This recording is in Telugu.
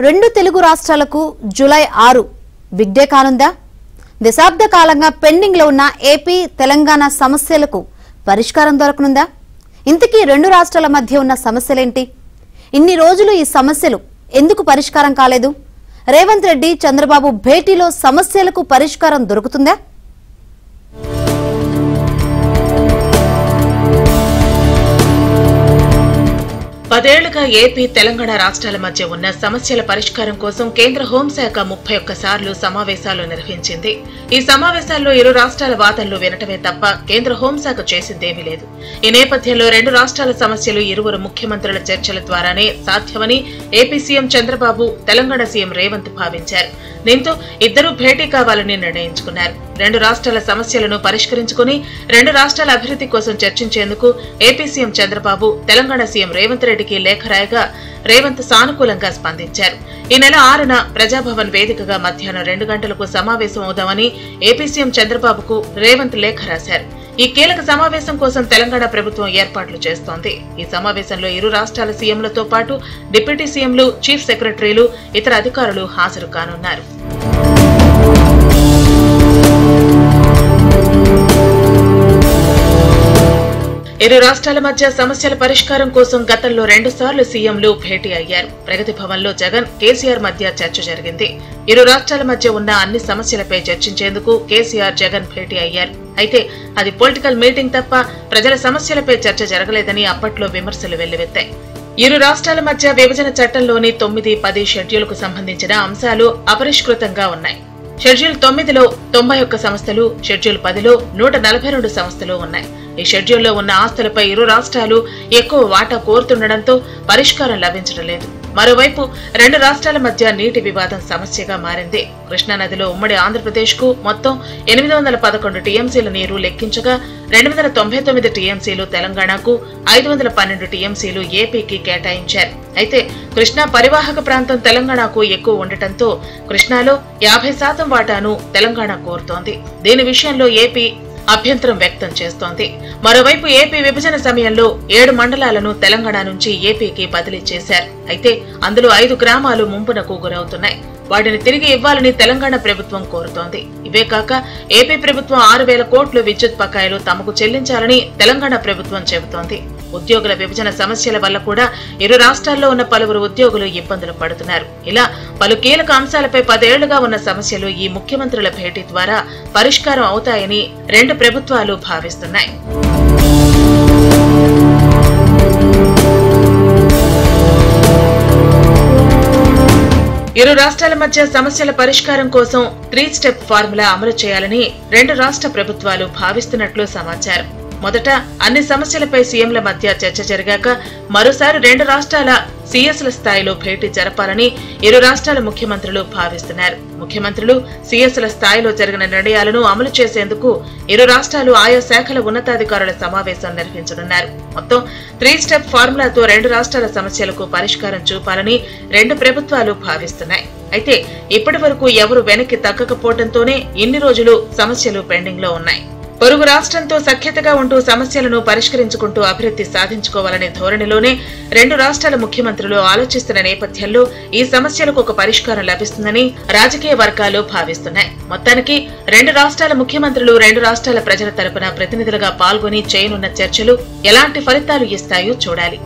రెండు తెలుగు రాష్ట్రాలకు జూలై 6 బిగ్ డే కానుందా? దశాబ్ద కాలంగా పెండింగ్ లో ఉన్న ఏపీ తెలంగాణ సమస్యలకు పరిష్కారం దొరకనుందా? ఇంతకీ రెండు రాష్ట్రాల మధ్య ఉన్న సమస్యలేంటి? ఇన్ని రోజులు ఈ సమస్యలు ఎందుకు పరిష్కారం కాలేదు? రేవంత్ రెడ్డి చంద్రబాబు భేటీలో సమస్యలకు పరిష్కారం దొరుకుతుందా? పదేళ్లుగా ఏపీ తెలంగాణ రాష్ట్రాల మధ్య ఉన్న సమస్యల పరిష్కారం కోసం కేంద్ర హోంశాఖ 31 సార్లు సమావేశాలు నిర్వహించింది. ఈ సమావేశాల్లో ఇరు రాష్ట్రాల వాదనలు వినటమే తప్ప కేంద్ర హోంశాఖ చేసిందేమీ లేదు. ఈ నేపథ్యంలో రెండు రాష్ట్రాల సమస్యలు ఇరువురు ముఖ్యమంత్రుల చర్చల ద్వారానే సాధ్యమని AP CM Chandrababu, Telangana CM Revanth భావించారు. దీంతో ఇద్దరూ భేటీ కావాలని నిర్ణయించుకున్నారు. రెండు రాష్ట్రాల సమస్యలను పరిష్కరించుకుని రెండు రాష్ట్రాల అభివృద్ధి కోసం చర్చించేందుకు AP CM Chandrababu, Telangana CM Revanth రెడ్డికి లేఖ రాయగా రేవంత్ సానుకూలంగా స్పందించారు. ఈ నెల 6న ప్రజాభవన్ వేదికగా మధ్యాహ్నం 2 గంటలకు సమావేశం అవుదామని ఏపీ సీఎం చంద్రబాబుకు రేవంత్ లేఖ రాశారు. ఈ కీలక సమావేశం కోసం తెలంగాణ ప్రభుత్వం ఏర్పాట్లు చేస్తోంది. ఈ సమావేశంలో ఇరు రాష్ట్రాల సీఎంలతో పాటు డిప్యూటీ సీఎంలు, చీఫ్ సెక్రటరీలు, ఇతర అధికారులు హాజరు కానున్నారు. ఇరు రాష్ట్రాల మధ్య సమస్యల పరిష్కారం కోసం గతంలో 2 సార్లు సీఎంలు భేటీ అయ్యారు. ప్రగతి భవన్ లో జగన్, కేసీఆర్ మధ్య చర్చ జరిగింది. ఇరు రాష్ట్రాల మధ్య ఉన్న అన్ని సమస్యలపై చర్చించేందుకు కేసీఆర్, జగన్ భేటీ అయ్యారు. అయితే అది పొలిటికల్ మీటింగ్ తప్ప ప్రజల సమస్యలపై చర్చ జరగలేదని అప్పట్లో విమర్శలు వెల్లువెత్తాయి. ఇరు రాష్ట్రాల మధ్య విభజన చట్టంలోని 9, 10 షెడ్యూల్కు సంబంధించిన అంశాలు అపరిష్కృతంగా ఉన్నాయి. షెడ్యూల్ 9లో 91 సంస్థలు, షెడ్యూల్ 10లో 142 సంస్థలు ఉన్నాయి. ఈ షెడ్యూల్లో ఉన్న ఆస్తులపై ఇరు రాష్ట్రాలు ఎక్కువ వాటా కోరుతుండటంతో పరిష్కారం లభించడం లేదు. మరోవైపు రెండు రాష్ట్రాల మధ్య నీటి వివాదం సమస్యగా మారింది. కృష్ణానదిలో ఉమ్మడి ఆంధ్రప్రదేశ్ కు మొత్తం 811 టీఎంసీల నీరు లెక్కించగా 299 టీఎంసీలు తెలంగాణకు, 512 టీఎంసీలు ఏపీకి కేటాయించారు. అయితే కృష్ణా పరివాహక ప్రాంతం తెలంగాణకు ఎక్కువ ఉండటంతో కృష్ణాలో 50% వాటాను తెలంగాణ కోరుతోంది. దీని విషయంలో ఏపీ అభ్యంతరం వ్యక్తం చేస్తోంది. మరోవైపు ఏపీ విభజన సమయంలో 7 మండలాలను తెలంగాణ నుంచి ఏపీకి బదిలీ చేశారు. అయితే అందులో 5 గ్రామాలు ముంపునకు గురవుతున్నాయి. వాటిని తిరిగి ఇవ్వాలని తెలంగాణ ప్రభుత్వం కోరుతోంది. ఇవే కాక ఏపీ ప్రభుత్వం 6,000 కోట్లు విద్యుత్ బకాయిలు తమకు చెల్లించాలని తెలంగాణ ప్రభుత్వం చెబుతోంది. ఉద్యోగుల విభజన సమస్యల వల్ల కూడా ఇరు రాష్ట్రాల్లో ఉన్న పలువురు ఉద్యోగులు ఇబ్బందులు పడుతున్నారు. ఇలా పలు కీలక అంశాలపై 10 ఏళ్లుగా ఉన్న సమస్యలు ఈ ముఖ్యమంత్రుల భేటీ ద్వారా పరిష్కారం అవుతాయని రెండు ప్రభుత్వాలు భావిస్తున్నాయి. ఇరు రాష్ట్రాల మధ్య సమస్యల పరిష్కారం కోసం 3 స్టెప్ ఫార్ములా అమలు చేయాలని రెండు రాష్ట్ర ప్రభుత్వాలు భావిస్తున్నట్లు సమాచారం. మొదట అన్ని సమస్యలపై సీఎంల మధ్య చర్చ జరిగాక మరోసారి రెండు రాష్ట్రాల సీఎస్ల స్థాయిలో భేటీ జరపాలని ఇరు రాష్ట్రాల ముఖ్యమంత్రులు భావిస్తున్నారు. ముఖ్యమంత్రులు సీఎస్ల స్థాయిలో జరిగిన నిర్ణయాలను అమలు చేసేందుకు ఇరు రాష్ట్రాలు ఆయా శాఖల ఉన్నతాధికారుల సమావేశం నిర్వహించనున్నారు. మొత్తం 3 స్టెప్ ఫార్ములాతో రెండు రాష్ట్రాల సమస్యలకు పరిష్కారం చూపాలని రెండు ప్రభుత్వాలు భావిస్తున్నాయి. అయితే ఇప్పటి వరకు ఎవరు వెనక్కి తగ్గకపోవడంతోనే ఇన్ని రోజులు సమస్యలు పెండింగ్ లో ఉన్నాయి. పొరుగు రాష్ట్రంతో సఖ్యతగా ఉంటూ సమస్యలను పరిష్కరించుకుంటూ అభివృద్ధి సాధించుకోవాలనే ధోరణిలోనే రెండు రాష్ట్రాల ముఖ్యమంత్రులు ఆలోచిస్తున్న నేపథ్యంలో ఈ సమస్యలకు ఒక పరిష్కారం లభిస్తుందని రాజకీయ వర్గాలు భావిస్తున్నాయి. మొత్తానికి రెండు రాష్ట్రాల ముఖ్యమంత్రులు రెండు రాష్ట్రాల ప్రజల తరపున ప్రతినిధులుగా పాల్గొని చేయనున్న చర్చలు ఎలాంటి ఫలితాలు ఇస్తాయో చూడాలి.